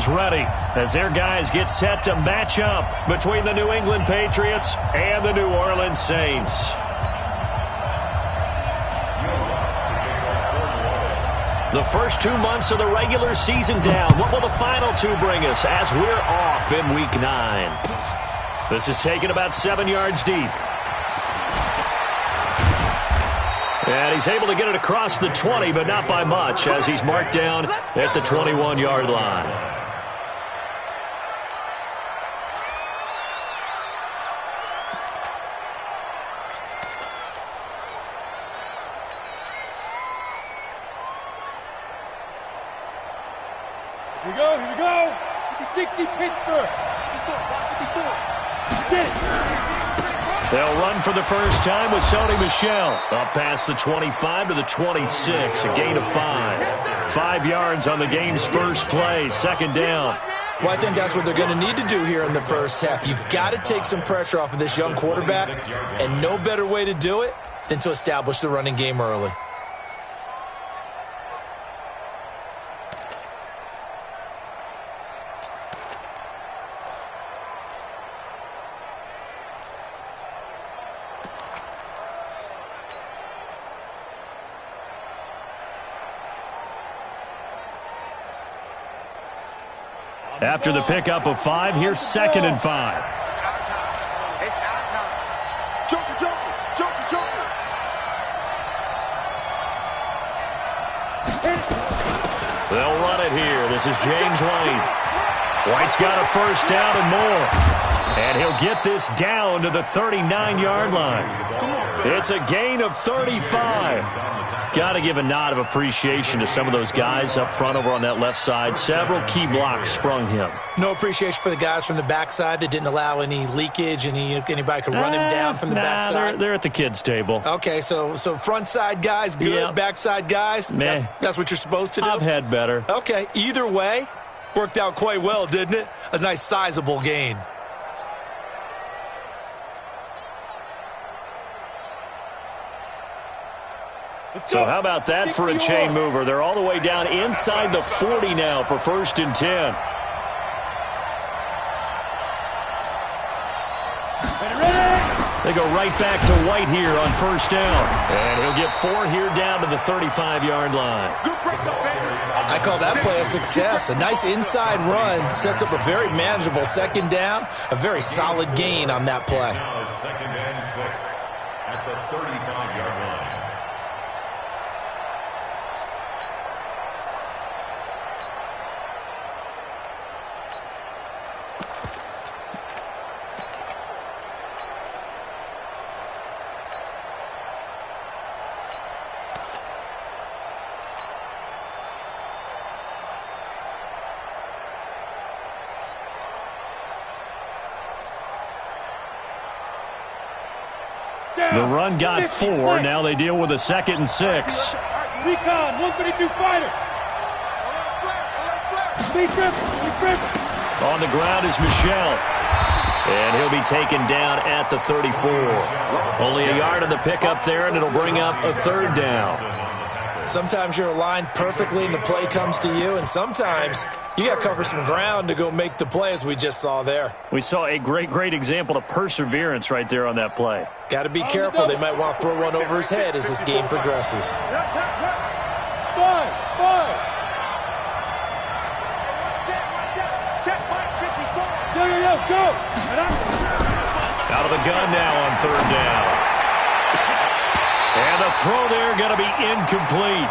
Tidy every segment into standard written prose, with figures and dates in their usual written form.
is ready as their guys get set to match up between the New England Patriots and the New Orleans Saints. The first 2 months of the regular season down. What will the final two bring us as we're off in Week 9? This is taken about 7 yards deep. And he's able to get it across the 20, but not by much, as he's marked down at the 21-yard line. Here we go. 50-60, Pittsburgh. 54. They'll run for the first time with Sony Michel. Up past the 25 to the 26, a gain of 5. 5 yards on the game's first play, second down. Well, I think that's what they're going to need to do here in the first half. You've got to take some pressure off of this young quarterback, and no better way to do it than to establish the running game early. After the pickup of 5, here's 2nd and 5. It's our time. It's our time. Joker. They'll run it here. This is James White. White's got a first down and more. And he'll get this down to the 39-yard line. It's a gain of 35. Got to give a nod of appreciation to some of those guys up front over on that left side. Several key blocks sprung him. No appreciation for the guys from the backside that didn't allow any leakage, anybody could run him down from the backside. They're at the kids' table. Okay, so front side guys, good. Yep. Backside guys, meh. That's what you're supposed to do? I've had better. Okay, either way, worked out quite well, didn't it? A nice sizable gain. So how about that for a chain mover? They're all the way down inside the 40 now for 1st and 10. They go right back to White here on 1st down. And he'll get 4 here down to the 35-yard line. I call that play a success. A nice inside run sets up a very manageable 2nd down. A very solid gain on that play. 2nd and 6 at the 35-yard line. The run got 4. Now they deal with a 2nd and 6. Recon, 132 fighter. On the ground is Michel. And he'll be taken down at the 34. Only a yard on the pickup there, and it'll bring up a 3rd down. Sometimes you're aligned perfectly and the play comes to you, and sometimes you got to cover some ground to go make the play, as we just saw there. We saw a great example of perseverance right there on that play. Got to be careful. They might want to throw one over his head as this game progresses. Five. Go. Out of the gun now on 3rd down. And the throw there going to be incomplete.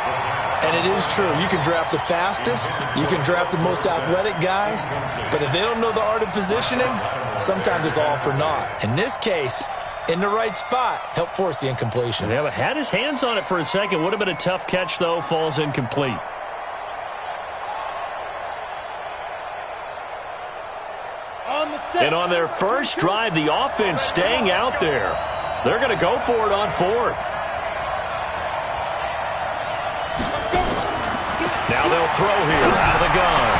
And it is true. You can draft the fastest. You can draft the most athletic guys. But if they don't know the art of positioning, sometimes it's all for naught. In this case, in the right spot, help force the incompletion. Yeah, but had his hands on it for a second. Would have been a tough catch, though. Falls incomplete. And on their first drive, the offense staying out there. They're going to go for it on 4th. Now they'll throw here out of the gun.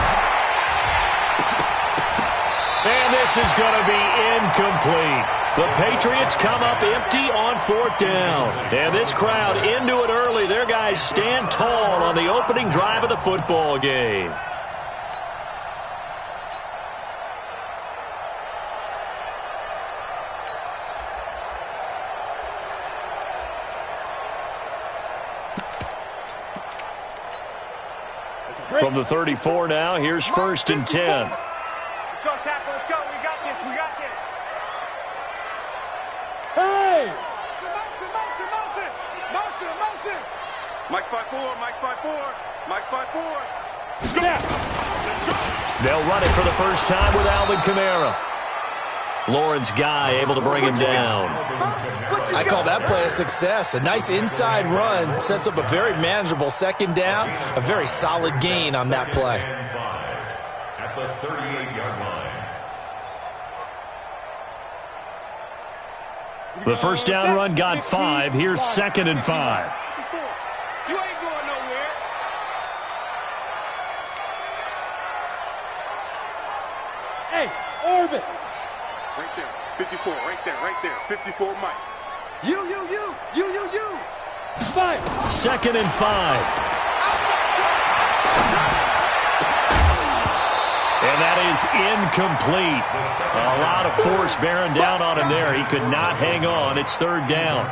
And this is going to be incomplete. The Patriots come up empty on 4th down. And this crowd into it early. Their guys stand tall on the opening drive of the football game. From the 34 now, here's 1st and 10. Let's go, tackle. Let's go. We got this. We got this. Hey! Motion. Mike spot 4. Mike spot 4. Mike spot 4. They'll run it for the first time with Alvin Kamara. Lawrence Guy able to bring him down. I call that play a success. A nice inside run sets up a very manageable 2nd down. A very solid gain on that play. At the 38-yard line. The first down run got 5. Here's 2nd and 5. You ain't going nowhere. Hey, orbit! Right there. 54. Right there. 54, Mike. You. 5! 2nd and 5. And that is incomplete. A lot of force bearing down on him there. He could not hang on. It's 3rd down.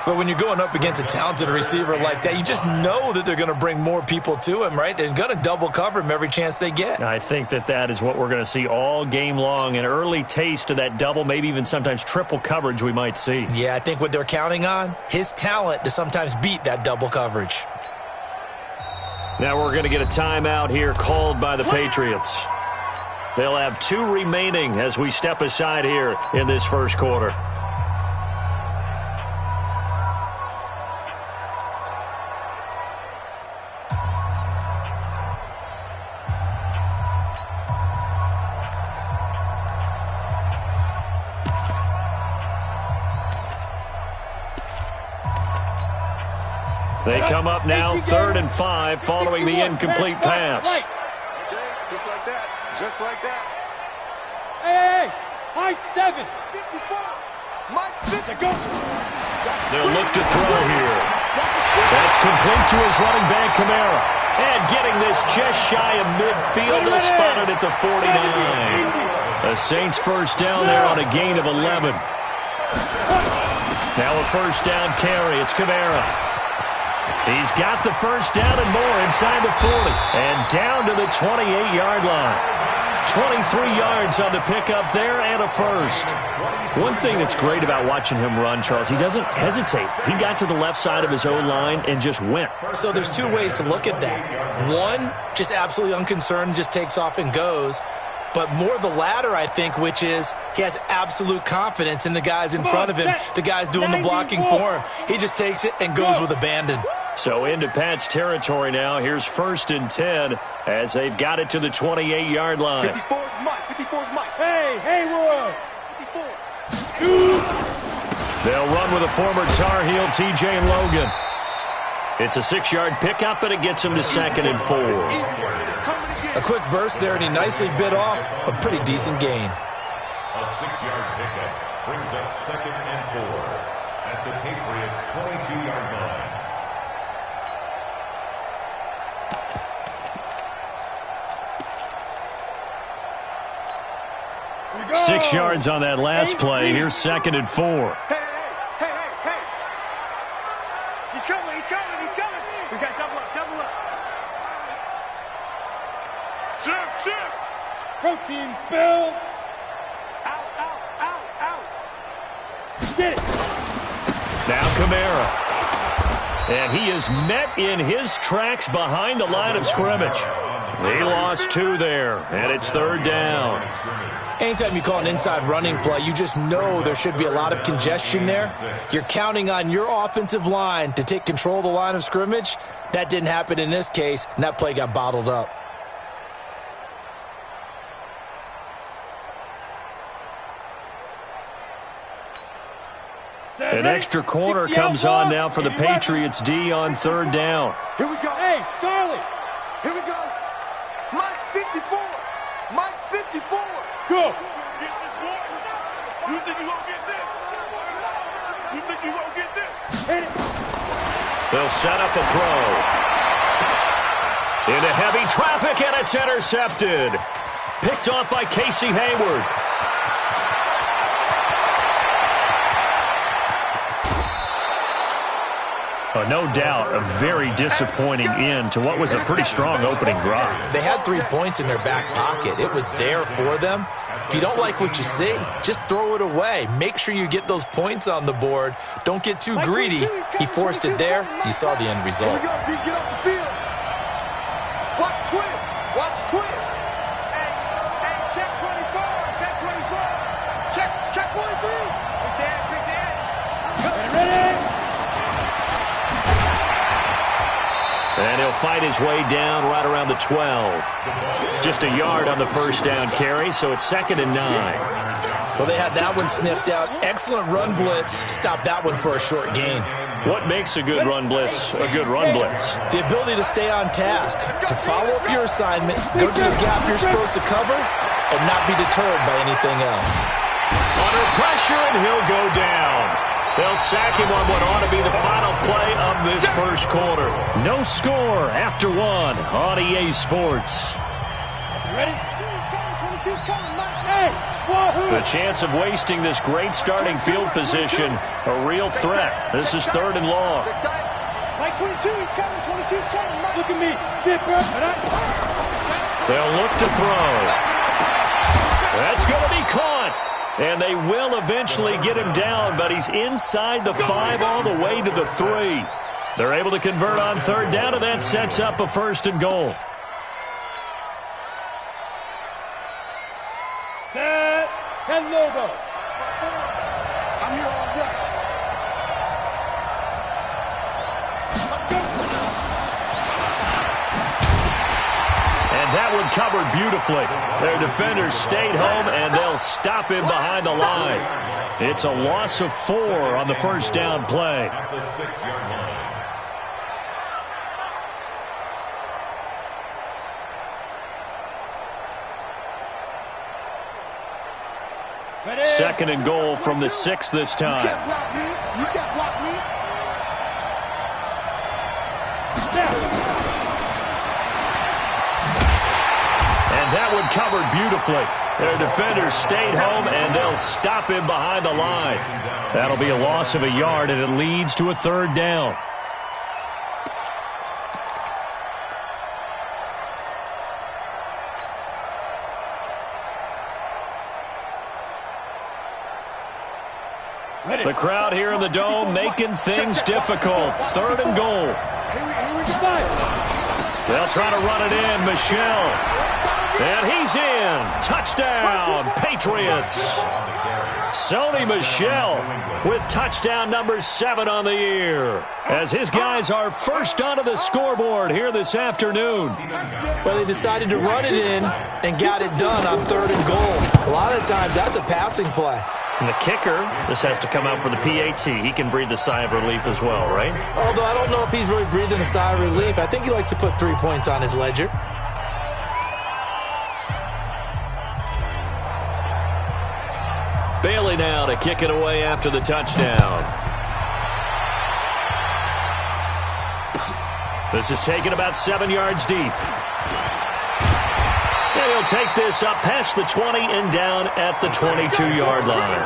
But when you're going up against a talented receiver like that, you just know that they're going to bring more people to him, right? They're going to double cover him every chance they get. I think that is what we're going to see all game long. An early taste of that double, maybe even sometimes triple coverage we might see. Yeah, I think what they're counting on, his talent to sometimes beat that double coverage. Now we're going to get a timeout here called by the Patriots. They'll have 2 remaining as we step aside here in this first quarter. They come up now 3rd and 5 following the incomplete pass. Just like that. Hey! High 7! 54. Mike 50. Go! They'll look to throw here. That's complete to his running back, Kamara. And getting this just shy of midfield, spotted at the 49. The Saints first down there on a gain of 11. Now a first down carry. It's Kamara. He's got the first down and more inside the 40. And down to the 28-yard line. 23 yards on the pickup there and a first. One thing that's great about watching him run, Charles, he doesn't hesitate. He got to the left side of his own line and just went. So there's 2 ways to look at that. One, just absolutely unconcerned, just takes off and goes. But more the latter, I think, which is he has absolute confidence in the guys in front of him, the guys doing the blocking for him. He just takes it and goes with abandon. So into Pat's territory now. Here's 1st and 10 as they've got it to the 28-yard line. 54's Mike. 54's Mike. Hey, Hayward! 54. They'll run with a former Tar Heel, T.J. Logan. It's a 6-yard pickup, but it gets him to 2nd and 4. A quick burst there, and he nicely bit off a pretty decent gain. A 6-yard pickup brings up 2nd and 4 at the Patriots' 22-yard line. 6 yards on that last play. Here's 2nd and 4. Hey. He's coming. We got double up. Shift. Protein spill! Out. Get it! Now Kamara. And he is met in his tracks behind the line of scrimmage. He lost 2 there, and it's 3rd down. Anytime you call an inside running play, you just know there should be a lot of congestion there. You're counting on your offensive line to take control of the line of scrimmage. That didn't happen in this case, and that play got bottled up. An extra corner comes on now for the Patriots D on 3rd down. Here we go. Hey, Charlie! Here we go. Mike's 54. Mike's 54. Go! You think you're going to get this? You think you're going to get this? Hit it! They'll set up a throw. Into heavy traffic, and it's intercepted. Picked off by Casey Hayward. No doubt a very disappointing end to what was a pretty strong opening drive. They had 3 points in their back pocket. It was there for them. If you don't like what you see, just throw it away. Make sure you get those points on the board. Don't get too greedy. He forced it there. You saw the end result. Here we go, D. Get off the field. Watch twins. Watch twins. Hey, check 24. Check 24. Check 43. Big dance. Ready? And he'll fight his way down right around the 12. Just a yard on the first down carry, so it's 2nd and 9. Well, they had that one sniffed out. Excellent run blitz. Stop that one for a short gain. What makes a good run blitz a good run blitz? The ability to stay on task, to follow up your assignment, go to the gap you're supposed to cover, and not be deterred by anything else. Under pressure, and he'll go down. They'll sack him on what ought to be the final play of this first quarter. No score after 1 on EA Sports. Ready? 22's coming, Hey, wahoo! The chance of wasting this great starting field position, a real threat. This is 3rd and long. Mike 22, he's coming. 22's coming. Look at me. Zipper. They'll look to throw. That's going to be caught. And they will eventually get him down, but he's inside the 5 all the way to the 3. They're able to convert on 3rd down, and that sets up a 1st and goal. Set. 10 Lobos. I'm here all day. And that one covered beautifully. Their defenders stayed home, and they'll stop him behind the line. It's a loss of 4 on the first down play. At the 6-yard line. Ready? 2nd and goal from the 6 this You time. can't block me. You can't block me. And that one covered beautifully. Their defenders stayed home, and they'll stop him behind the line. That'll be a loss of a yard, and it leads to a 3rd down. The crowd here in the Dome making things difficult. 3rd and goal. Here we go. They'll try to run it in. Michelle. And he's in. Touchdown, Patriots. Sony Michel with touchdown number 7 on the year, as his guys are first onto the scoreboard here this afternoon. Well, they decided to run it in and got it done on 3rd and goal. A lot of times that's a passing play. And the kicker, this has to come out for the PAT. He can breathe a sigh of relief as well, right? Although I don't know if he's really breathing a sigh of relief. I think he likes to put 3 points on his ledger. Bailey now to kick it away after the touchdown. This is taken about 7 yards deep. And he'll take this up past the 20 and down at the 22-yard line.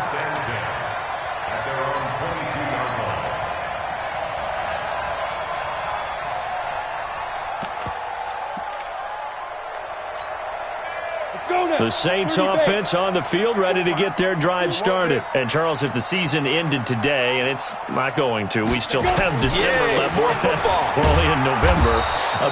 The Saints offense on the field, ready to get their drive started. And, Charles, if the season ended today, and it's not going to, we still have December left. More football. We're only in November.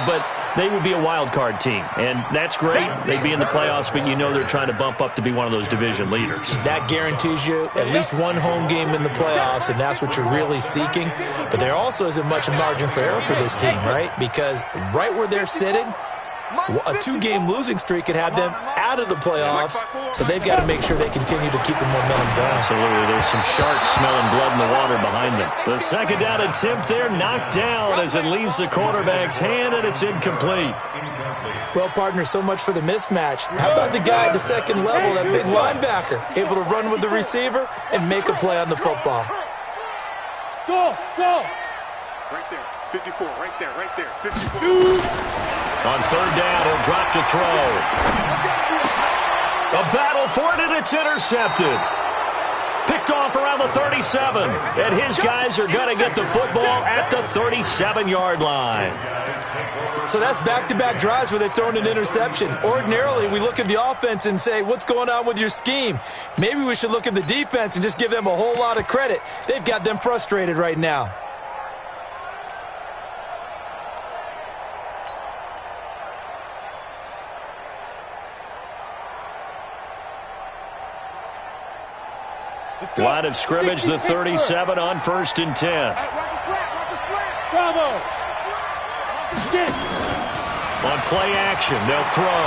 But they would be a wild card team, and that's great. They'd be in the playoffs, but you know they're trying to bump up to be one of those division leaders. That guarantees you at least one home game in the playoffs, and that's what you're really seeking. But there also isn't much margin for error for this team, right? Because right where they're sitting, a 2-game losing streak could have them out of the playoffs, so they've got to make sure they continue to keep the momentum going. Absolutely. There's some sharks smelling blood in the water behind them. The second down attempt there knocked down as it leaves the quarterback's hand, and it's incomplete. Well, partner, so much for the mismatch. How about the guy at the second level, that big linebacker, able to run with the receiver and make a play on the football? Go! Right there. 54. Right there. 54. On third down, he'll drop to throw. A battle for it, and it's intercepted. Picked off around the 37. And his guys are going to get the football at the 37-yard line. So that's back-to-back drives where they've thrown an interception. Ordinarily, we look at the offense and say, what's going on with your scheme? Maybe we should look at the defense and just give them a whole lot of credit. They've got them frustrated right now. Line of scrimmage, the 37 on 1st and 10. Watch the flat, watch the flat. Bravo. Get. On play action, they'll throw.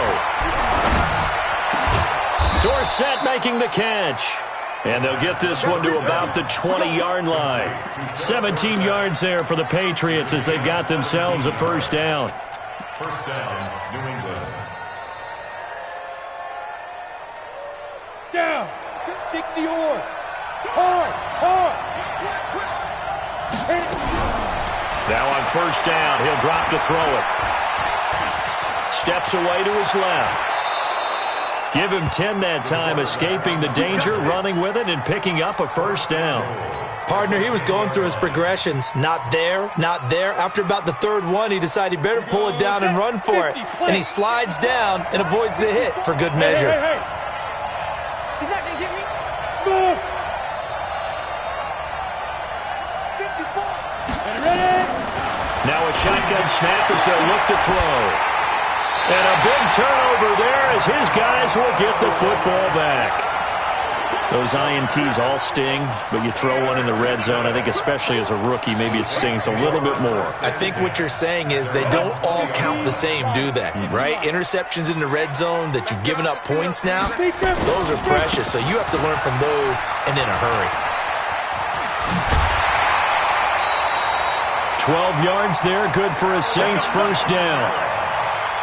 Dorsett making the catch. And they'll get this one to about the 20-yard line. 17 yards there for the Patriots as they've got themselves a first down. First down, New England. Down. Just 60 yards. Hard. Now on first down, he'll drop to throw it. Steps away to his left. Give him 10 that time, escaping the danger, running with it, and picking up a first down. Partner, he was going through his progressions. Not there, not there. After about the third one, he decided he better pull it down and run for it. And he slides down and avoids the hit for good measure. Hey. He's not going to get me. Move. 54. Ready? Now a shotgun snap as they'll look to throw. And a big turnover there as his guys will get the football back. Those INTs all sting, but you throw one in the red zone, I think especially as a rookie, maybe it stings a little bit more. I think what you're saying is they don't all count the same, do they? Right? Interceptions in the red zone that you've given up points now, those are precious. So you have to learn from those and in a hurry. 12 yards there, good for a Saints first down.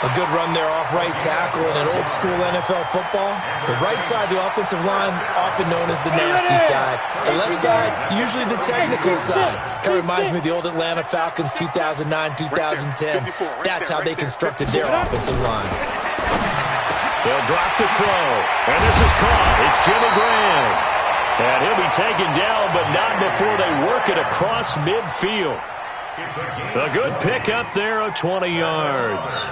A good run there off right tackle in an old-school NFL football. The right side of the offensive line, often known as the nasty side. The left side, usually the technical side. Kind of reminds me of the old Atlanta Falcons 2009-2010. That's how they constructed their offensive line. They'll drop the throw. And this is caught. It's Jimmy Graham. And he'll be taken down, but not before they work it across midfield. A good pick up there of 20 yards.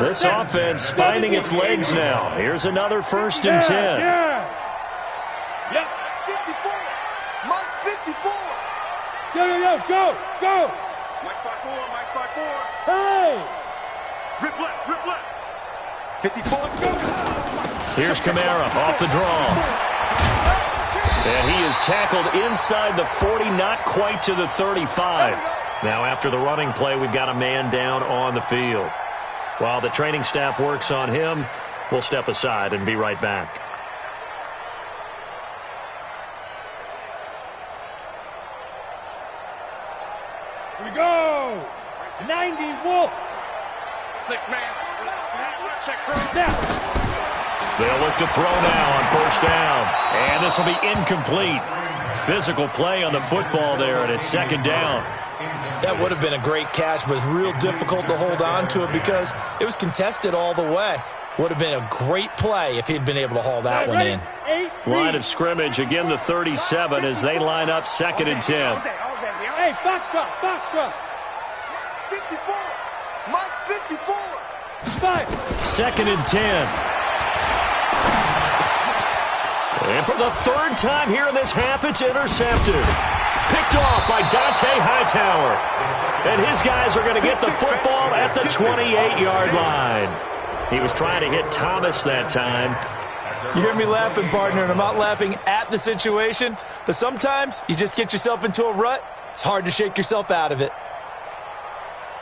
This offense finding its legs now. Here's another 1st and 10. Yep. 54. Mike 54. Go. Mike 54. Hey. Rip left. 54. Go. Here's Kamara off the draw. And he is tackled inside the 40, not quite to the 35. Now after the running play, we've got a man down on the field. While the training staff works on him, we'll step aside and be right back. Here we go. 90 Wolf. 6-man. Check cross. Now. They'll look to throw now on first down. And this will be incomplete. Physical play on the football there, and it's second down. That would have been a great catch, but it's real difficult to hold on to it because it was contested all the way. Would have been a great play if he'd been able to haul that one in. Line of scrimmage, again the 37 as they line up 2nd and 10. Hey, Foxtrot. 54. Mike 54. 5. 2nd and 10. And for the third time here in this half, it's intercepted. Picked off by Dante Hightower. And his guys are going to get the football at the 28-yard line. He was trying to hit Thomas that time. You hear me laughing, partner, and I'm not laughing at the situation, but sometimes you just get yourself into a rut. It's hard to shake yourself out of it.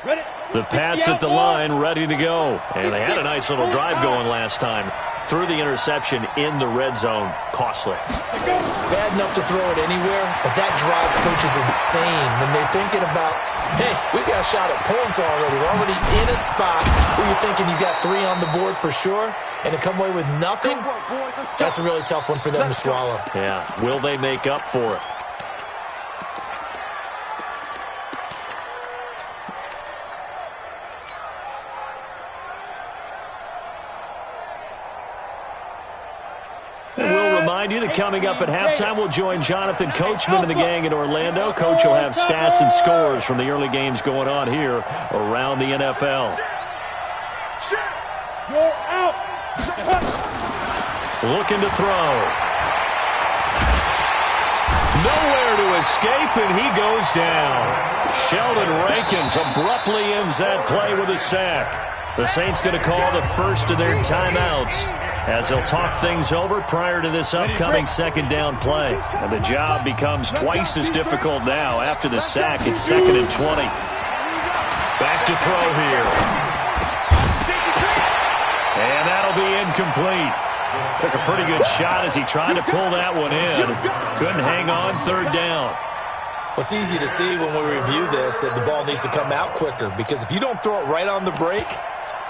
Ready? The Pats at the line, ready to go. And they had a nice little drive going last time. Threw the interception in the red zone. Costly. Bad enough to throw it anywhere, but that drives coaches insane when they're thinking about, hey, we've got a shot at points already. We're already in a spot where you're thinking you got 3 on the board for sure, and to come away with nothing, that's a really tough one for them to swallow. Yeah, will they make up for it? remind you that coming up at halftime, we'll join Jonathan Coachman and the gang in Orlando. Coach will have stats and scores from the early games going on here around the NFL. You're out. Looking to throw. Nowhere to escape, and he goes down. Sheldon Rankins abruptly ends that play with a sack. The Saints going to call the first of their timeouts as they'll talk things over prior to this upcoming second down play. And the job becomes twice as difficult now. After the sack, it's 2nd and 20. Back to throw here. And that'll be incomplete. Took a pretty good shot as he tried to pull that one in. Couldn't hang on, 3rd down. Well, it's easy to see when we review this that the ball needs to come out quicker, because if you don't throw it right on the break,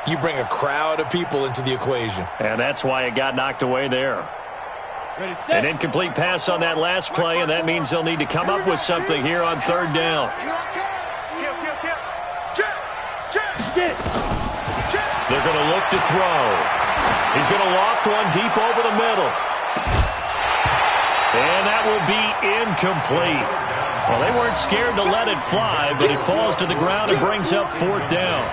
you bring a crowd of people into the equation. And that's why it got knocked away there. An incomplete pass on that last play, and that means they'll need to come up with something here on 3rd down. They're going to look to throw. He's going to loft one deep over the middle. And that will be incomplete. Well, they weren't scared to let it fly, but it falls to the ground and brings up 4th down.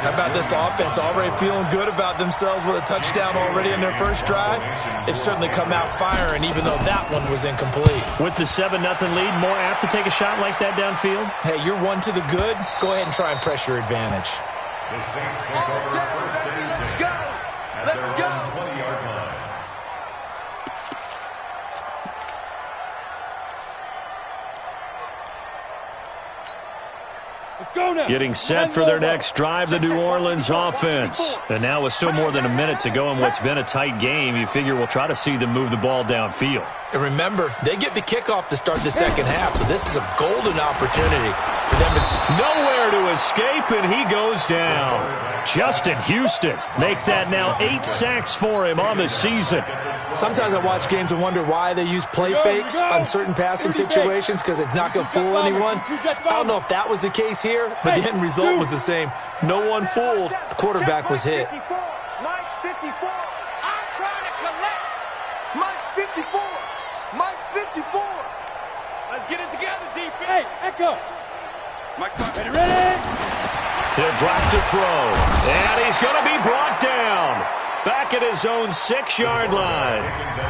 How about this offense already feeling good about themselves with a touchdown already in their first drive? They've certainly come out firing, even though that one was incomplete. With the 7-0 lead, more apt to take a shot like that downfield? Hey, you're one to the good. Go ahead and try and press your advantage. The Saints take over 1st and 10 at their own 20-yard line. Let's go now. Getting set for their next drive, the New Orleans offense. And now with still more than a minute to go in what's been a tight game, you figure we'll try to see them move the ball downfield. And remember, they get the kickoff to start the second half, so this is a golden opportunity for them to... Nowhere to escape, and he goes down. Justin Houston make that now 8 sacks for him on the season. Sometimes I watch games and wonder why they use play fakes on certain passing situations, because it's not going to fool anyone. I don't know if that was the case here, but the end result was the same. No one fooled. The quarterback was hit. Mike 54. I'm trying to collect. Mike 54. Mike 54. Let's get it together, defense. Hey, Echo. Mike 5. Ready? He'll drop to throw. And he's going to be brought down. Back at his own 6-yard line.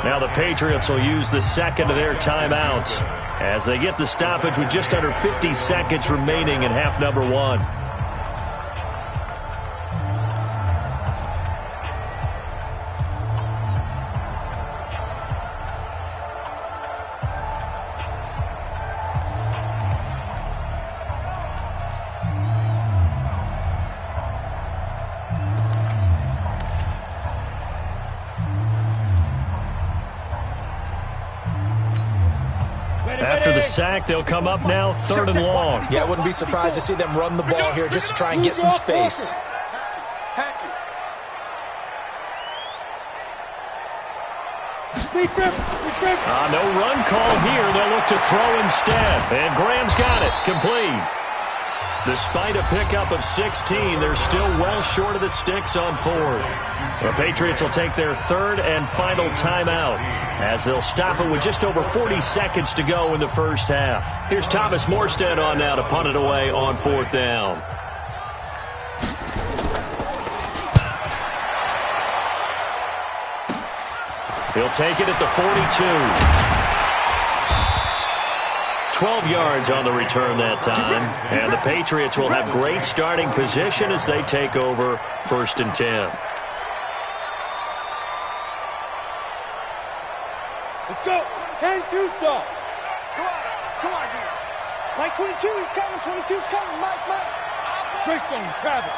Now the Patriots will use the second of their timeouts as they get the stoppage with just under 50 seconds remaining in half number 1. After the sack, they'll come up now 3rd and long. Yeah, I wouldn't be surprised to see them run the ball here just to try and get some space. No run call here. They'll look to throw instead. And Graham's got it. Complete. Despite a pickup of 16, they're still well short of the sticks on 4th. The Patriots will take their 3rd and final timeout as they'll stop it with just over 40 seconds to go in the first half. Here's Thomas Morstead on now to punt it away on 4th down. He'll take it at the 42. 12 yards on the return that time. And the Patriots will have great starting position as they take over 1st and 10. Let's go. 10-2 stop. Come on, dude. Mike 22, he's coming. 22's coming. Mike. Greystone, travel.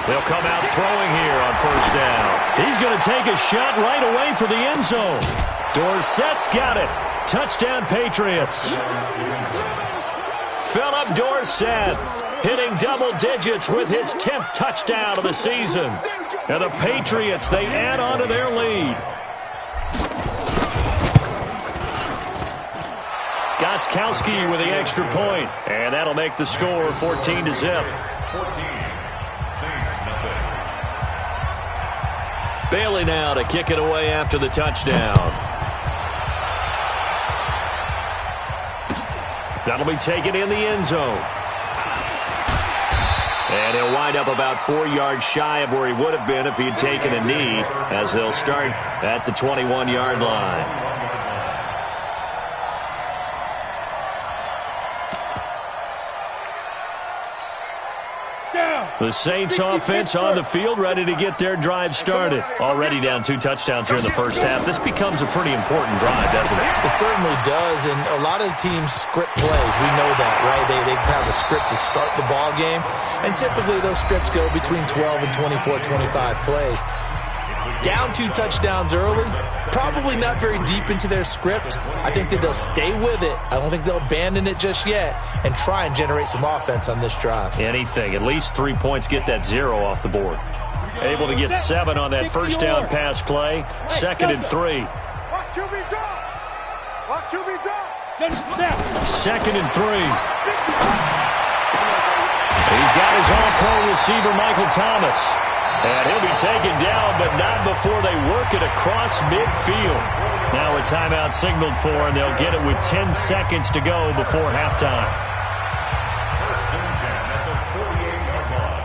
They'll come out throwing here on 1st down. He's going to take a shot right away for the end zone. Dorsett's got it. Touchdown, Patriots. Philip Dorsett hitting double digits with his 10th touchdown of the season. And the Patriots, they add on to their lead. Gostkowski with the extra point, and that'll make the score 14-0. 14. Saints nothing. Bailey now to kick it away after the touchdown. That'll be taken in the end zone. And he'll wind up about 4 yards shy of where he would have been if he had taken a knee, as they'll start at the 21-yard line. The Saints offense on the field, ready to get their drive started. Already down 2 touchdowns here in the first half. This becomes a pretty important drive, doesn't it? It certainly does, and a lot of teams script plays. We know that, right? They have a script to start the ball game, and typically those scripts go between 12 and 24, 25 plays. Down 2 touchdowns early, probably not very deep into their script. I think that they'll stay with it. I don't think they'll abandon it just yet and try and generate some offense on this drive. Anything. At least 3 points, get that 0 off the board. Able to get 7 on that first down pass play. 2nd and 3. Watch QB drop. Watch QB drop. 2nd and 3. He's got his all-pro receiver, Michael Thomas. And he'll be taken down, but not before they work it across midfield. Now a timeout signaled for, and they'll get it with 10 seconds to go before halftime. First and 10 at the 48-yard line.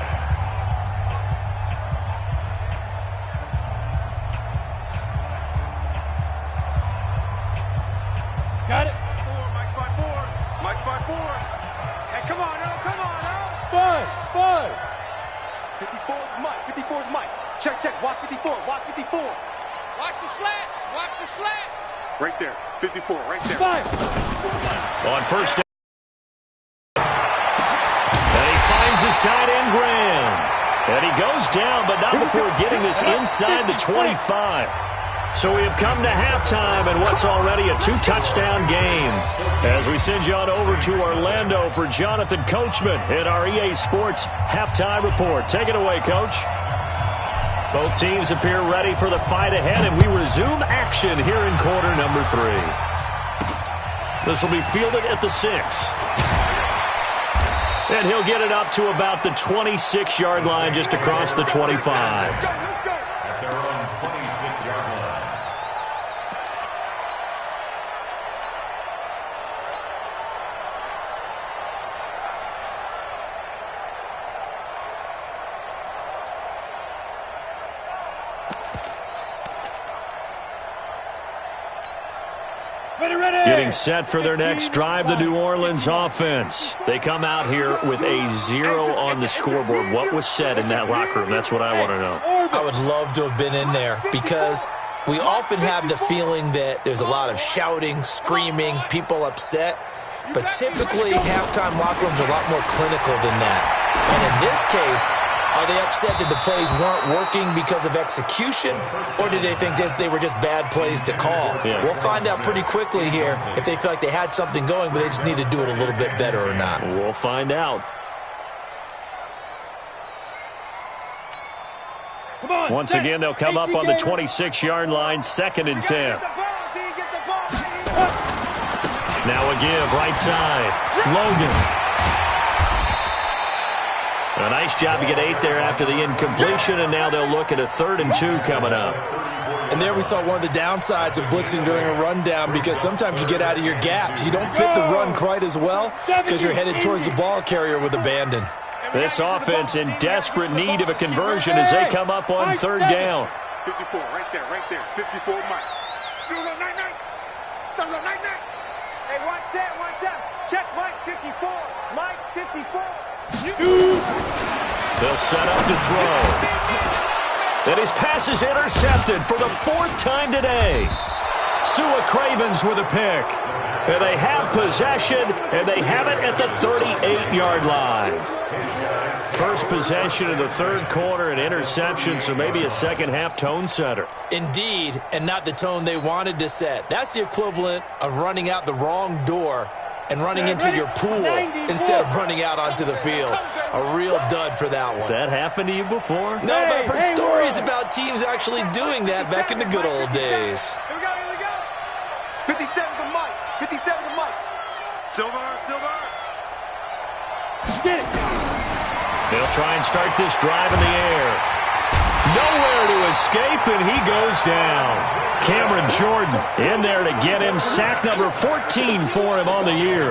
Got it. Mike 5-4. Mike 5-4. Hey, come on, Earl. Come on, Earl. Buzz. 54 is Mike. 54 is Mike. Check. Watch 54. Watch 54. Watch the slats. Watch the slat. Right there. 54. Right there. Fire. On first down. And he finds his tight end, Graham. And he goes down, but not before getting this inside the 25. So we have come to halftime in what's already a 2-touchdown game. As we send you on over to Orlando for Jonathan Coachman in our EA Sports halftime report. Take it away, Coach. Both teams appear ready for the fight ahead, and we resume action here in quarter number 3. This will be fielded at the 6. And he'll get it up to about the 26-yard line, just across the 25. At their own 26-yard line. Getting set for their next drive, the New Orleans offense. They come out here with a 0 on the scoreboard. What was said in that locker room? That's what I want to know. I would love to have been in there because we often have the feeling that there's a lot of shouting, screaming, people upset. But typically, halftime locker rooms are a lot more clinical than that. And in this case, are they upset that the plays weren't working because of execution, or did they think they were just bad plays to call? Yeah. We'll find out pretty quickly here if they feel like they had something going, but they just need to do it a little bit better or not. We'll find out. Once again, they'll come up on the 26-yard line, 2nd and 10. Now a give, right side. Logan. A nice job to get 8 there after the incompletion, and now they'll look at a 3rd and 2 coming up. And there we saw one of the downsides of blitzing during a rundown, because sometimes you get out of your gaps. You don't fit the run quite as well because you're headed towards the ball carrier with abandon. This offense in desperate need of a conversion as they come up on 3rd down. 54, right there. 54, Mike. Do the night. Hey, one set. Check, Mike, 54. Mike, 54. They'll set up to throw. And his pass is intercepted for the 4th time today. Sua Cravens with a pick. And they have possession, and they have it at the 38-yard line. First possession of the 3rd quarter, an interception, so maybe a second-half tone setter. Indeed, and not the tone they wanted to set. That's the equivalent of running out the wrong door and running into your pool instead of running out onto the field. A real dud for that one. Has that happened to you before? No, but I've heard stories about teams actually doing that back in the good old days. Here we go. 57 to Mike. 57 to Mike. Silver. Get it. They'll try and start this drive in the air. Nowhere to escape, and he goes down. Cameron Jordan in there to get him. Sack number 14 for him on the year.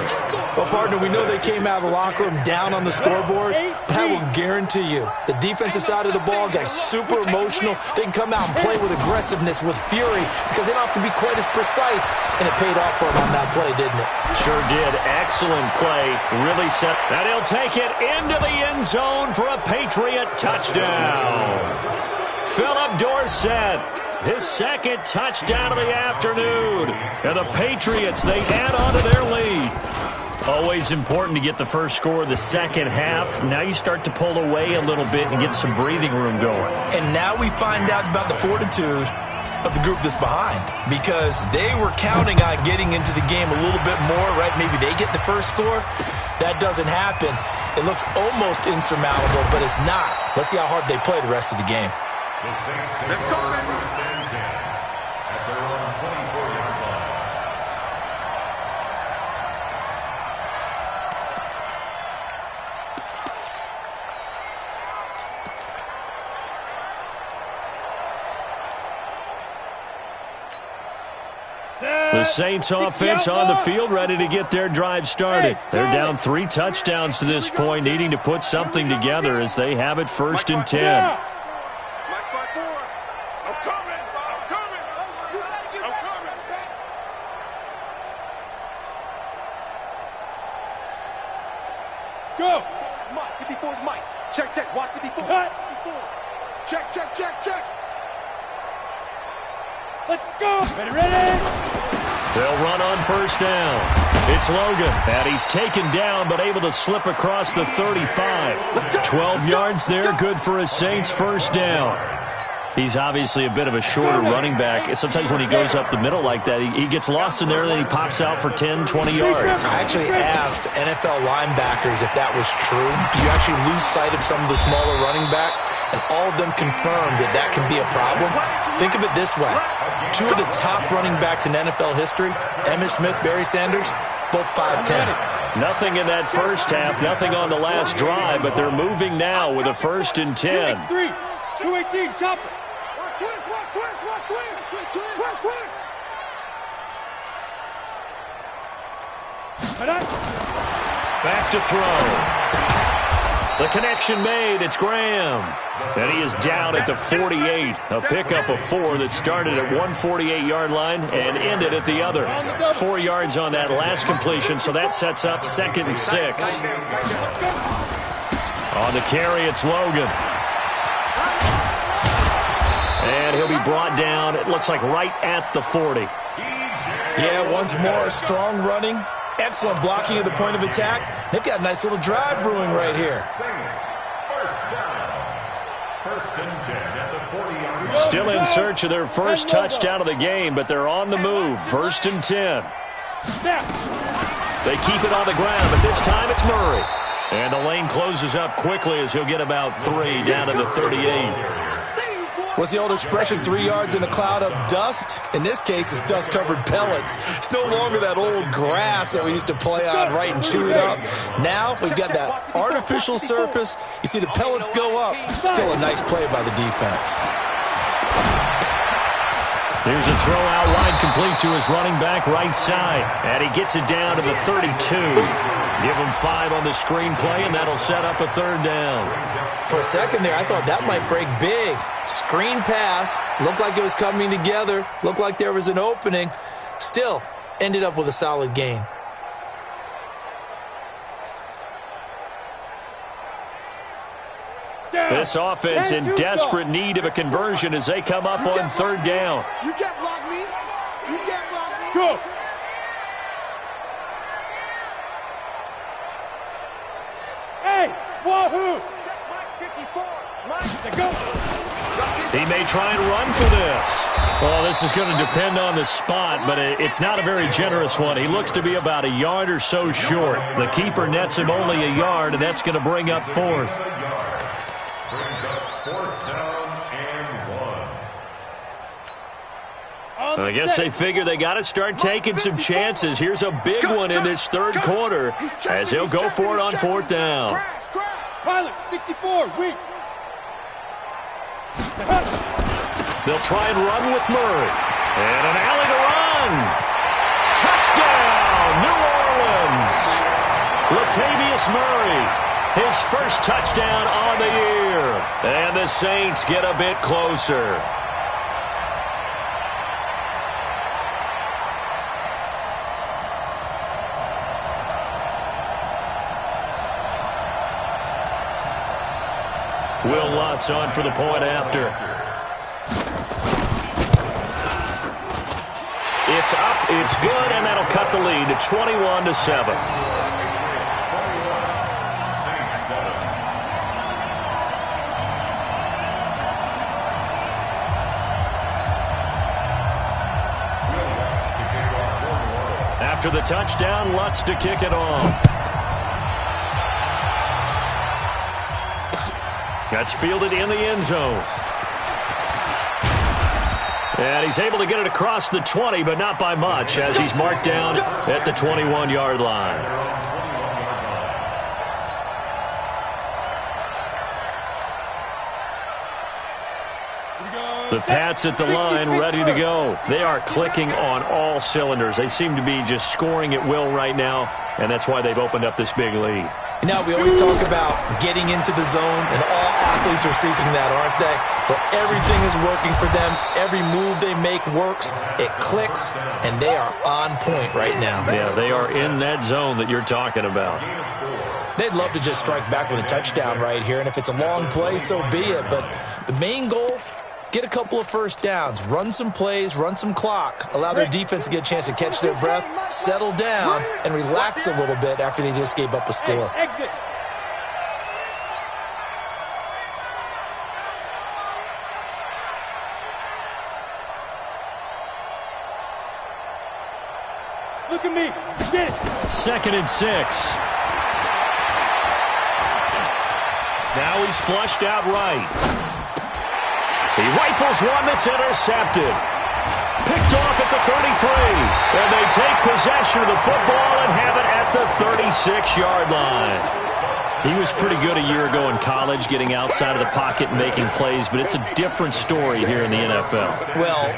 Well, partner, we know they came out of the locker room down on the scoreboard, but I will guarantee you the defensive side of the ball got super emotional. They can come out and play with aggressiveness, with fury, because they don't have to be quite as precise, and it paid off for them on that play, didn't it? Sure did. Excellent play. Really set. And he'll take it into the end zone for a Patriot touchdown. Philip Dorsett. His second touchdown of the afternoon. And the Patriots, they add on to their lead. Always important to get the first score of the second half. Now you start to pull away a little bit and get some breathing room going. And now we find out about the fortitude of the group that's behind, because they were counting on getting into the game a little bit more, right? Maybe they get the first score. That doesn't happen. It looks almost insurmountable, but it's not. Let's see how hard they play the rest of the game. The Saints take first and 10 at their own 24-yard line. The Saints offense on the field, ready to get their drive started. They're down 3 touchdowns to this point, needing to put something together as they have it first and 10. Go! Mike, 54 is Mike. Check, check, watch 54. Check, check, check, check. Let's go! Ready? They'll run on first down. It's Logan, and he's taken down but able to slip across the 35. 12 yards there, good for a Saints first down. He's obviously a bit of a shorter running back. Sometimes when he goes up the middle like that, he gets lost in there, and then he pops out for 10, 20 yards. I actually asked NFL linebackers if that was true. Do you actually lose sight of some of the smaller running backs? And all of them confirmed that that can be a problem. Think of it this way. 2 of the top running backs in NFL history, Emmitt Smith, Barry Sanders, both 5'10". Nothing in that first half, nothing on the last drive, but they're moving now with a first and 10. 218, chop it. Back to throw. The connection made. It's Graham. And he is down at the 48. A pickup of 4 that started at 148-yard line and ended at the other. 4 yards on that last completion, so that sets up 2nd and 6. On the carry, it's Logan. And he'll be brought down, it looks like right at the 40. Yeah, once more, strong running, excellent blocking at the point of attack. They've got a nice little drive brewing right here. First and 10 at the 40-yard line. Still in search of their first touchdown of the game, but they're on the move. First and 10. They keep it on the ground, but this time it's Murray. And the lane closes up quickly as he'll get about 3 down to the 38. What's the old expression, 3 yards in a cloud of dust? In this case, it's dust-covered pellets. It's no longer that old grass that we used to play on, right, and chew it up. Now we've got that artificial surface. You see the pellets go up. Still a nice play by the defense. Here's a throw out wide, complete to his running back right side. And he gets it down to the 32. Give him 5 on the screenplay, and that'll set up a 3rd down. For a second there, I thought that might break big. Screen pass. Looked like it was coming together. Looked like there was an opening. Still, ended up with a solid gain. This offense in desperate need of a conversion as they come up on 3rd down. You can't block me. You can't block me. Go! Hey, wahoo! He may try and run for this. Well, this is going to depend on the spot, but it's not a very generous one. He looks to be about a yard or so short. The keeper nets him only a yard, and that's going to bring up 4th. Brings up 4th down and 1. I guess they figure they got to start taking some chances. Here's a big one in this 3rd quarter as he'll go for it on 4th down. Pilot, 64, weak. They'll try and run with Murray. And an alley to run. Touchdown, New Orleans. Latavius Murray, his first touchdown on the year. And the Saints get a bit closer. Will Lutz on for the point after. It's up, it's good, and that'll cut the lead to 21-7. After the touchdown, Lutz to kick it off. That's fielded in the end zone. And he's able to get it across the 20, but not by much, as he's marked down at the 21-yard line. The Pats at the line, ready to go. They are clicking on all cylinders. They seem to be just scoring at will right now, and that's why they've opened up this big lead. You know, we always talk about getting into the zone, and all athletes are seeking that, aren't they? But everything is working for them. Every move they make works. It clicks, and they are on point right now. Yeah, they are in that zone that you're talking about. They'd love to just strike back with a touchdown right here, and if it's a long play, so be it. But the main goal, get a couple of first downs, run some plays, run some clock, allow their defense to get a chance to catch their breath, settle down, and relax a little bit after they just gave up a score. Exit. Look at me. Get it. 2nd and 6. Now he's flushed out right. He rifles one that's intercepted. Picked off at the 33. And they take possession of the football and have it at the 36-yard line. He was pretty good a year ago in college, getting outside of the pocket and making plays, but it's a different story here in the NFL. Well,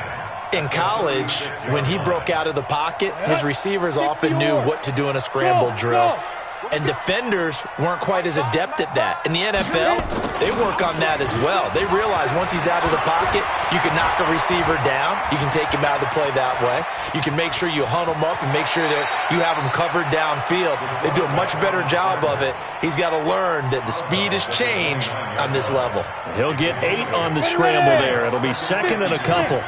in college, when he broke out of the pocket, his receivers often knew what to do in a scramble drill. And defenders weren't quite as adept at that. In the NFL, they work on that as well. They realize once he's out of the pocket, you can knock a receiver down. You can take him out of the play that way. You can make sure you hunt him up and make sure that you have him covered downfield. They do a much better job of it. He's got to learn that the speed has changed on this level. He'll get 8 on the scramble there. It'll be 2nd and a couple.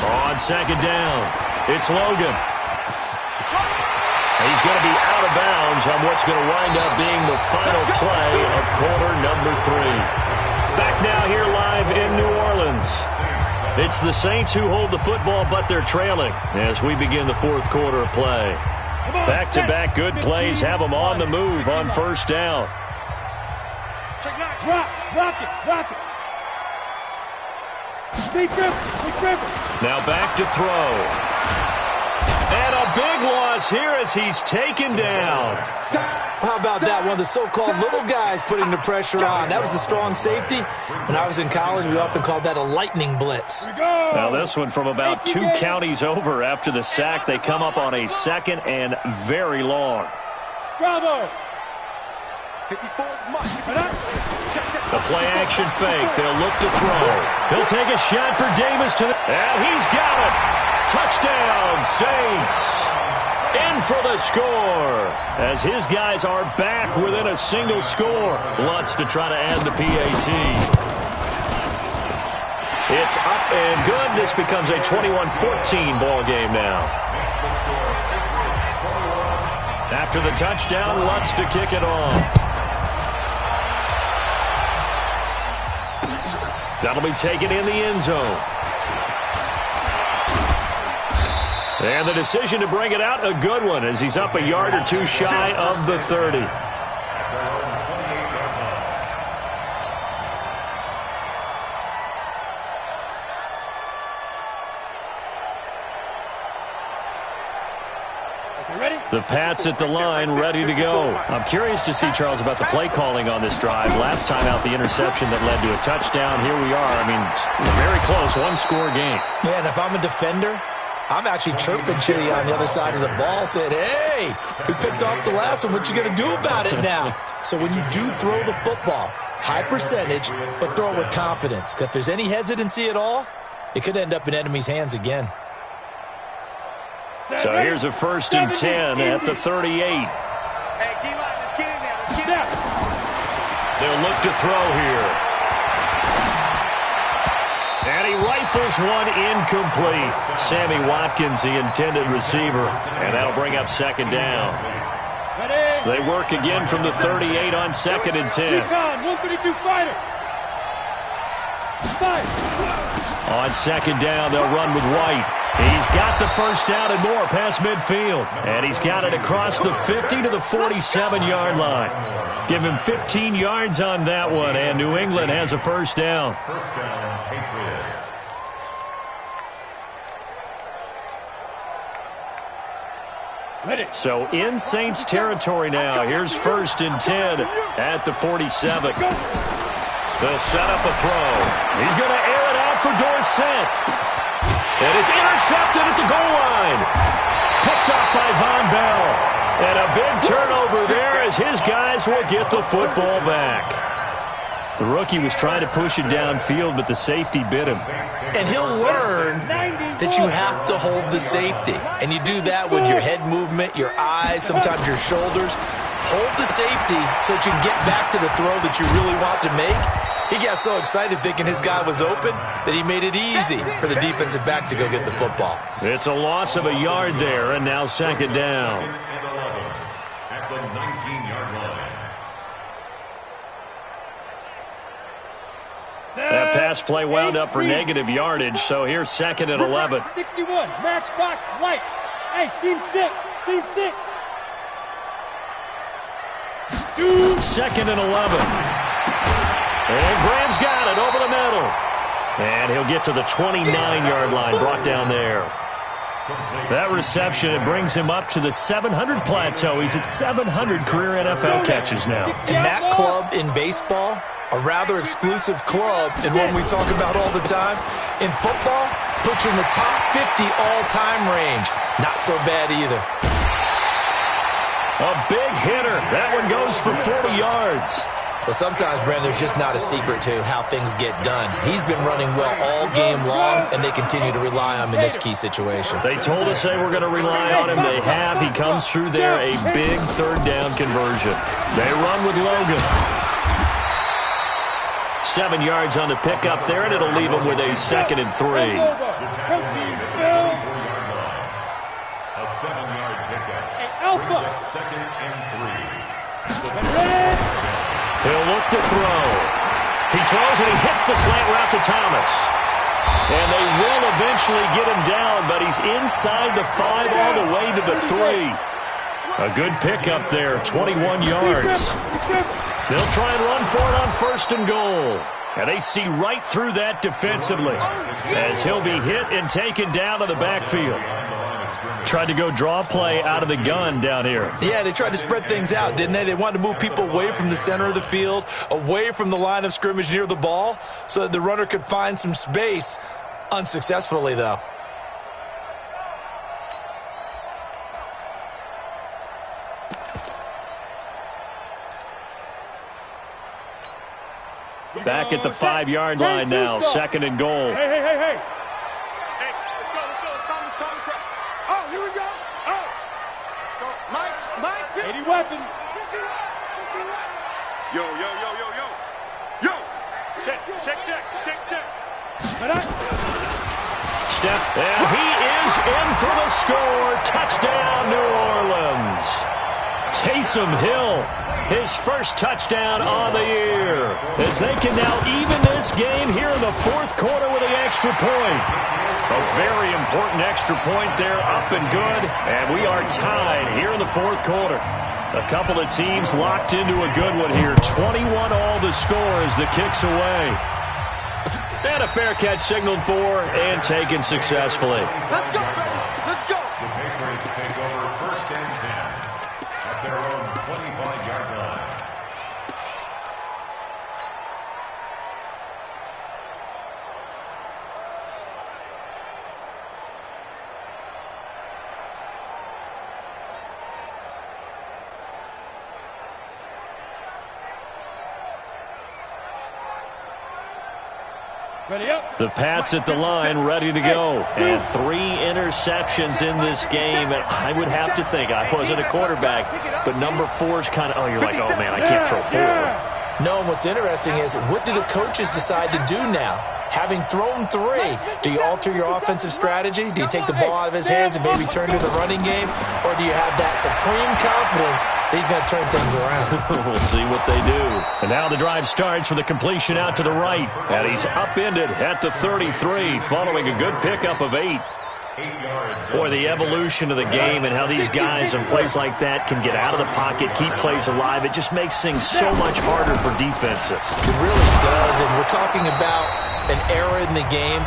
On 2nd down, it's Logan. He's going to be out of bounds on what's going to wind up being the final play of quarter number 3. Back now here live in New Orleans. It's the Saints who hold the football, but they're trailing as we begin the 4th quarter of play. Back-to-back good plays have them on the move on 1st down. Rock it. Now back to throw. And a big loss here as he's taken down. How about that? One of the so-called little guys putting the pressure on. That was the strong safety. When I was in college, we often called that a lightning blitz. Now this one from about 2 counties over after the sack. They come up on a 2nd and very long. Bravo. The play-action fake. They'll look to throw. He'll take a shot for Davis and he's got it. Touchdown, Saints. In for the score as his guys are back within a single score. Lutz to try to add the PAT. It's up and good. This becomes a 21-14 ball game now. After the touchdown, Lutz to kick it off. That'll be taken in the end zone. And the decision to bring it out, a good one, as he's up a yard or 2 shy of the 30. Okay, ready? The Pats at the line, ready to go. I'm curious to see, Charles, about the play calling on this drive. Last time out, the interception that led to a touchdown. Here we are. I mean, very close, one-score game. Man, if I'm a defender, I'm actually chirping Chili on the other side of the ball, saying, hey, we picked off the last one. What you going to do about it now? So when you do throw the football, high percentage, but throw it with confidence. Because if there's any hesitancy at all, it could end up in enemy's hands again. So here's a 1st and 10 at the 38. Hey, D-line, let's get in there. Let's get in there. They'll look to throw here. And he rifles one incomplete. Sammy Watkins, the intended receiver. And that'll bring up 2nd down. They work again from the 38 on 2nd and 10. 132 fighter. On 2nd down, they'll run with White. He's got the 1st down and more past midfield. And he's got it across the 50 to the 47-yard line. Give him 15 yards on that one, and New England has a 1st down. 1st down, Patriots. So in Saints territory now. Here's 1st and 10 at the 47. They'll set up a throw. He's going to air it out for Dorsett. And it's intercepted at the goal line. Picked off by Von Bell. And a big turnover there as his guys will get the football back. The rookie was trying to push it downfield, but the safety bit him. And he'll learn that you have to hold the safety. And you do that with your head movement, your eyes, sometimes your shoulders. Hold the safety so that you can get back to the throw that you really want to make. He got so excited thinking his guy was open that he made it easy for the defensive back to go get the football. It's a loss of a yard there, and now 2nd down. At the 19-yard line. That pass play wound up for negative yardage, so here's 2nd and 11. 61, matchbox light. Hey, seam 6, seam 6. 2nd and 11. And Graham's got it over the middle. And he'll get to the 29-yard line, brought down there. That reception, it brings him up to the 700 plateau. He's at 700 career NFL catches now. And that club in baseball, a rather exclusive club, and one we talk about all the time. In football, puts you in the top 50 all-time range. Not so bad either. A big hitter. That one goes for 40 yards. Well, sometimes, Brent, there's just not a secret to how things get done. He's been running well all game long, and they continue to rely on him in this key situation. They told us they were going to rely on him. They have. He comes through there, a big 3rd down conversion. They run with Logan. 7 yards on the pickup there, and it'll leave him with a 2nd and 3. A 7-yard pickup. Brings up 2nd and 3. He'll look to throw. He throws and he hits the slant route to Thomas. And they will eventually get him down, but he's inside the 5 all the way to the 3. A good pickup there, 21 yards. They'll try and run for it on 1st and goal. And they see right through that defensively as he'll be hit and taken down to the backfield. Tried to go draw play out of the gun down here. Yeah, they tried to spread things out, didn't they? They wanted to move people away from the center of the field, away from the line of scrimmage near the ball, so that the runner could find some space. Unsuccessfully, though. Back at the 5-yard line now, 2nd and goal. Hey. Hey, let's go. Tommy Cross. Oh, here we go. Oh. Mike. 80 weapon. Yo. Check. Step, and he is in for the score. Touchdown, New Orleans. Taysom Hill, his 1st touchdown on the year, as they can now even this game here in the 4th quarter with the extra point. A very important extra point there, up and good, and we are tied here in the 4th quarter. A couple of teams locked into a good one here. 21 all the score as the kick's away. And a fair catch signaled for and taken successfully. Let's go, baby. Let's go. The Patriots take over 1st and 10. The Pats at the line, ready to go. And 3 interceptions in this game. And I would have to think, I wasn't a quarterback, but number 4 is kind of, oh, you're like, oh, man, I can't throw 4. No, and what's interesting is, what do the coaches decide to do now? Having thrown 3, do you alter your offensive strategy? Do you take the ball out of his hands and maybe turn to the running game? Or do you have that supreme confidence that he's going to turn things around? We'll see what they do. And now the drive starts with a completion out to the right. And he's upended at the 33, following a good pickup of 8. Boy, the evolution of the game and how these guys in plays like that can get out of the pocket, keep plays alive, it just makes things so much harder for defenses. It really does, and we're talking about an era in the game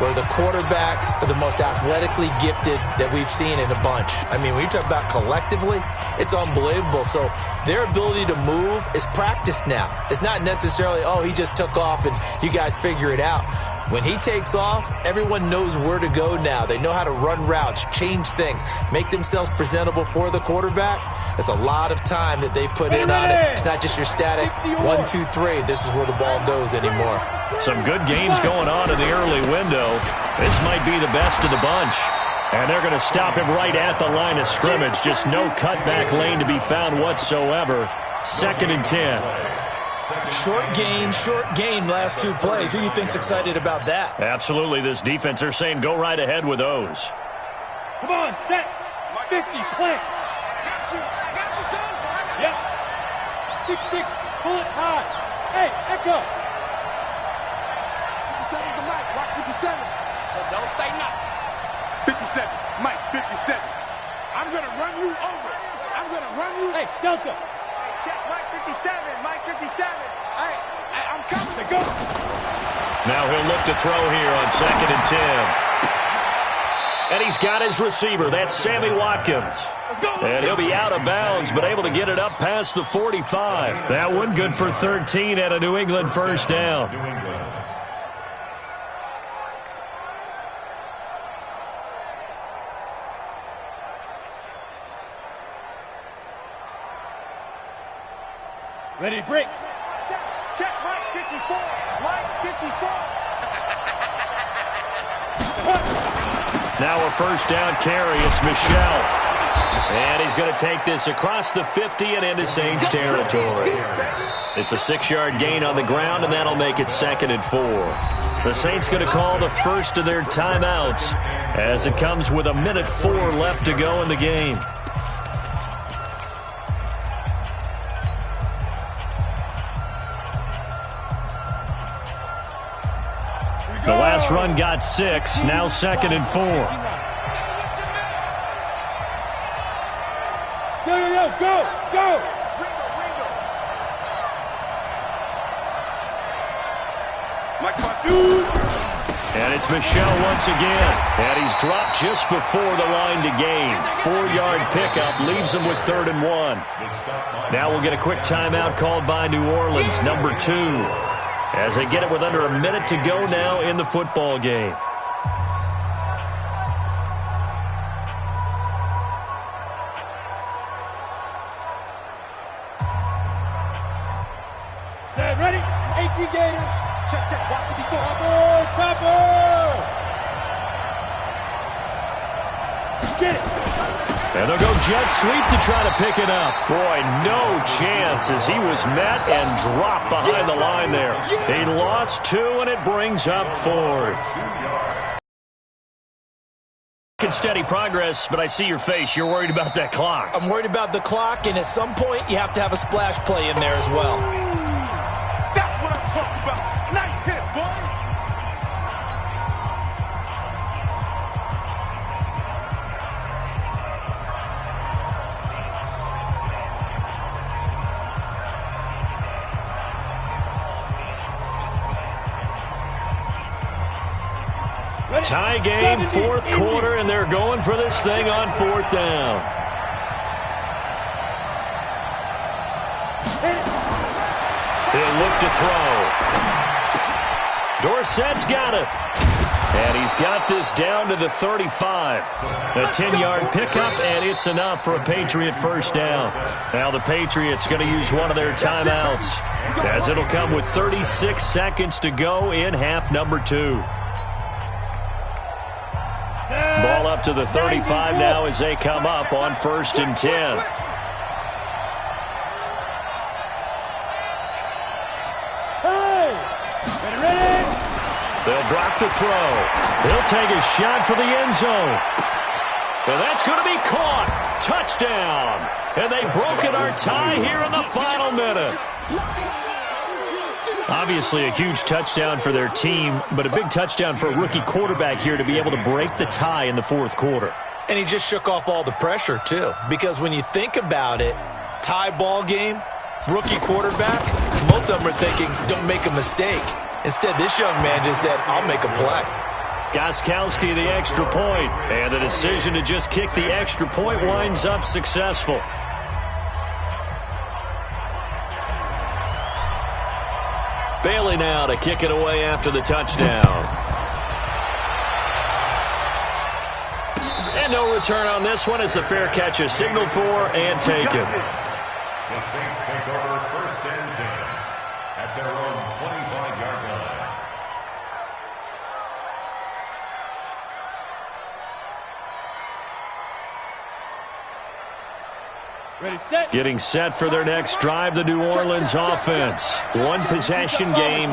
where the quarterbacks are the most athletically gifted that we've seen in a bunch. I mean, when you talk about collectively, it's unbelievable. So their ability to move is practiced now. It's not necessarily, oh, he just took off and you guys figure it out. When he takes off, everyone knows where to go now. They know how to run routes, change things, make themselves presentable for the quarterback. That's a lot of time that they put in on it. It's not just your static 1, 2, 3. This is where the ball goes anymore. Some good games going on in the early window. This might be the best of the bunch. And they're going to stop him right at the line of scrimmage. Just no cutback lane to be found whatsoever. 2nd and 10. Short gain, last 2 plays. Who do you think's excited about that? Absolutely. This defense, they're saying go right ahead with those. Come on, set. 50, plant. Got you, son. Yep. 6-6, pull it high. Hey, echo. 57's the mic. Watch 57. So don't say nothing. 57. Mike, 57. I'm going to run you over. I'm going to run you. Hey, Delta. Check Mike 57. Mike 57. Hey, I'm coming. Hey, go. Now he'll look to throw here on 2nd and 10. And he's got his receiver. That's Sammy Watkins. And he'll be out of bounds, but able to get it up past the 45. That one good for 13 and a New England first down. Ready, break. Check Mike 54. Mike 54. Now a first down carry. It's Michel. And he's going to take this across the 50 and into Saints territory. It's a 6-yard gain on the ground, and that'll make it 2nd and 4. The Saints going to call the first of their timeouts as it comes with 1:04 left to go in the game. The last run got 6. Now 2nd and 4. Go. Mike, shoot. And it's Michel once again. And he's dropped just before the line to gain. 4-yard pickup leaves him with 3rd and 1. Now we'll get a quick timeout called by New Orleans, number 2. As they get it with under a minute to go now in the football game. Set, ready? 18 Gators. Check. Watch 54. Chopper. Get it. And they'll go jet sweep to try to pick it up. Boy, no chance as he was met and dropped behind the line there. He lost 2, and it brings up 4th. Making steady progress, but I see your face. You're worried about that clock. I'm worried about the clock, and at some point, you have to have a splash play in there as well. That's what I'm talking about. Nice hit, boy. Tie game, 4th quarter, and they're going for this thing on 4th down. He'll look to throw. Dorsett's got it. And he's got this down to the 35. A 10-yard pickup, and it's enough for a Patriot first down. Now the Patriots going to use one of their timeouts, as it'll come with 36 seconds to go in half number 2. Ball up to the 35 now as they come up on 1st and 10. They'll drop to throw. He'll take a shot for the end zone. And that's going to be caught. Touchdown. And they've broken our tie here in the final minute. Obviously a huge touchdown for their team, but a big touchdown for a rookie quarterback here to be able to break the tie in the 4th quarter. And he just shook off all the pressure, too. Because when you think about it, tie ball game, rookie quarterback, most of them are thinking, don't make a mistake. Instead, this young man just said, I'll make a play. Gostkowski the extra point, and the decision to just kick the extra point winds up successful. Bailey now to kick it away after the touchdown. And no return on this one as the fair catch is signaled for and taken. The Saints take over 1st and 10 at their own 25-yard line. Ready, set. Getting set for their next drive, the New Orleans offense. One possession game.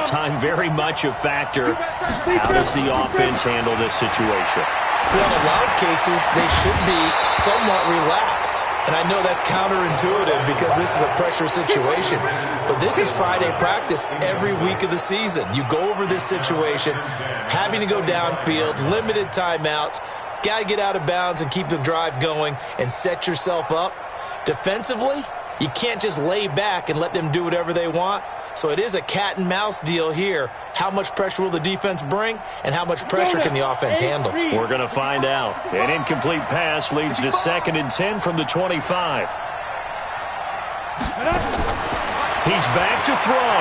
Time very much a factor. How does the offense handle this situation? Well, in a lot of cases, they should be somewhat relaxed. And I know that's counterintuitive because this is a pressure situation. But this is Friday practice every week of the season. You go over this situation, having to go downfield, limited timeouts, got to get out of bounds and keep the drive going and set yourself up. Defensively, you can't just lay back and let them do whatever they want. So it is a cat and mouse deal here. How much pressure will the defense bring, and how much pressure can the offense handle? We're going to find out. An incomplete pass leads to 2nd and 10 from the 25. He's back to throw.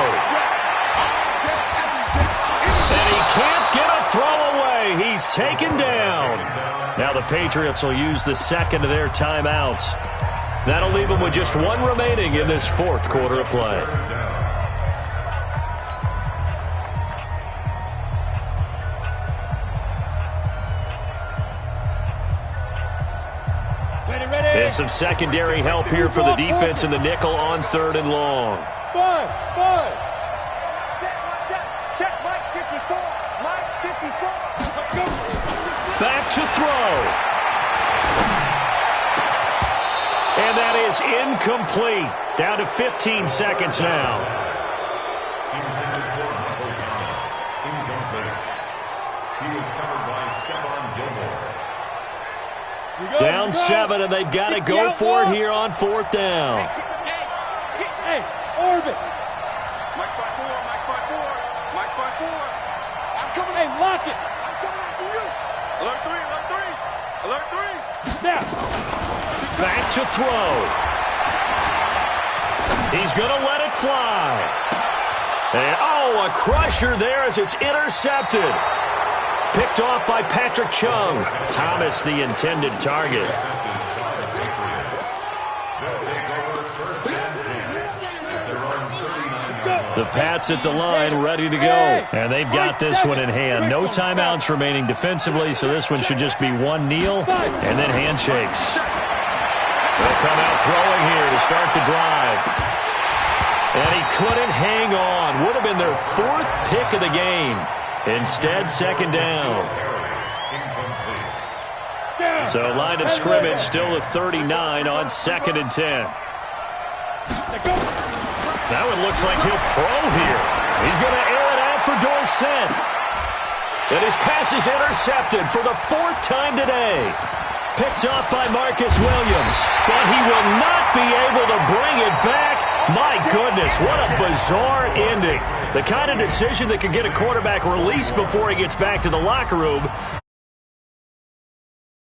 And he can't get a throw away. He's taken down. Now the Patriots will use the 2nd of their timeouts. That'll leave them with just 1 remaining in this 4th quarter of play. And some secondary help here for the defense in the nickel on 3rd and long. Five. Check, Mike 54. Mike 54. Back to throw. And that is incomplete. Down to 15 seconds now. Intended for Michael Thomas. Incomplete. He was covered by Stephon Gilmore. Down 7, and they've got to go for it here on 4th down. Hey, orbit. Mike 5-4, Mike 5-4, Mike 5-4. I'm coming. Hey, lock it. I'm coming after you. Alert 3, alert 3, alert 3. Now. Back to throw. He's going to let it fly. And, a crusher there as it's intercepted. Picked off by Patrick Chung. Thomas, the intended target. The Pats at the line, ready to go. And they've got this one in hand. No timeouts remaining defensively, so this one should just be one kneel and then handshakes. They'll come out throwing here to start the drive. And he couldn't hang on. Would have been their 4th pick of the game. Instead, 2nd down. So line of scrimmage still a 39 on 2nd and 10. That one looks like he'll throw here. He's going to air it out for Dorsett. And his pass is intercepted for the 4th time today. Picked off by Marcus Williams. But he will not be able to bring it back. My goodness, what a bizarre ending. The kind of decision that could get a quarterback released before he gets back to the locker room.